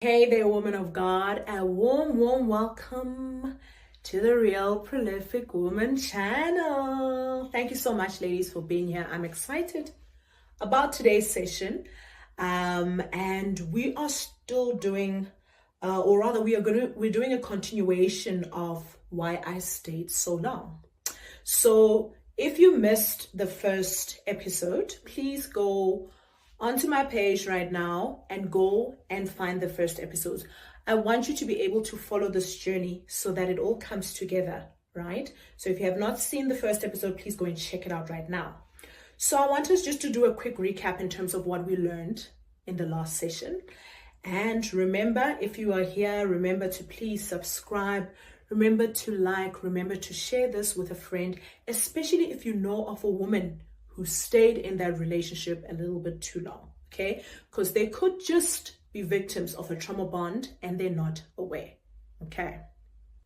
Hey there, woman of God. A warm welcome to the Real Prolific Woman channel. Thank you so much, ladies, for being here. I'm excited about today's session. And we are still doing, or rather, we're doing a continuation of why I stayed so long. So if you missed the first episode, please go onto my page right now and go and find the first episodes. I want you to be able to follow this journey so that it all comes together, right? So if you have not seen the first episode, please go and check it out right now. So I want us just to do a quick recap in terms of what we learned in the last session. And remember, if you are here, remember to please subscribe. Remember to like, remember to share this with a friend, especially if you know of a woman who stayed in that relationship a little bit too long, okay? Because they could just be victims of a trauma bond and they're not aware, okay?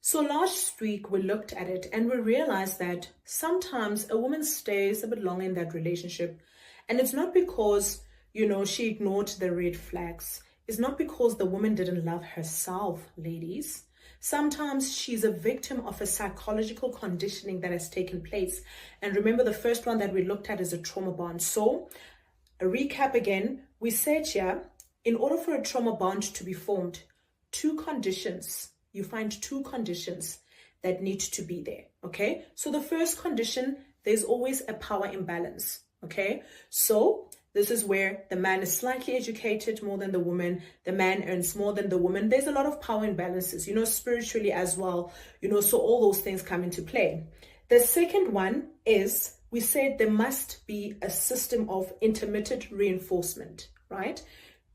So last week we looked at it and we realized that sometimes a woman stays a bit long in that relationship, and it's not because, she ignored the red flags. It's not because the woman didn't love herself, ladies. Sometimes she's a victim of a psychological conditioning that has taken place. And remember, the first one that we looked at is a trauma bond. So a recap again, we said here, in order for a trauma bond to be formed, you find two conditions that need to be there, okay? So the first condition, there's always a power imbalance, okay? So this is where the man is slightly educated more than the woman. The man earns more than the woman. There's a lot of power imbalances, spiritually as well, so all those things come into play. The second one is, we said there must be a system of intermittent reinforcement, right?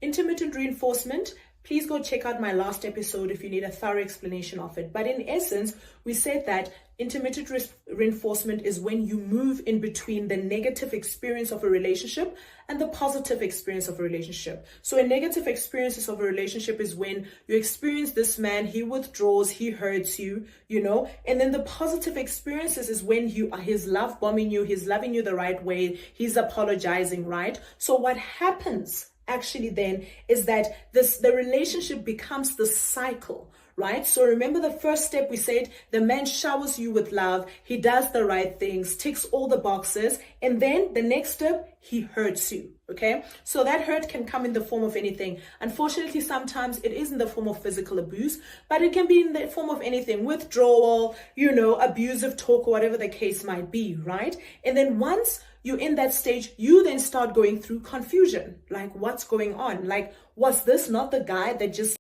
Intermittent reinforcement, please go check out my last episode if you need a thorough explanation of it. But in essence, we said that intermittent reinforcement is when you move in between the negative experience of a relationship and the positive experience of a relationship. So a negative experiences of a relationship is when you experience this man, he withdraws, he hurts you, and then the positive experiences is when he's love bombing you, he's loving you the right way, he's apologizing, right? So what happens actually then is that the relationship becomes the cycle, right? So remember the first step, we said the man showers you with love, he does the right things, ticks all the boxes, and then the next step, he hurts you, okay? So that hurt can come in the form of anything. Unfortunately, sometimes it is in the form of physical abuse, but it can be in the form of anything, withdrawal, abusive talk, or whatever the case might be, right? And then once you're in that stage, you then start going through confusion. Like, what's going on? Like, was this not the guy that just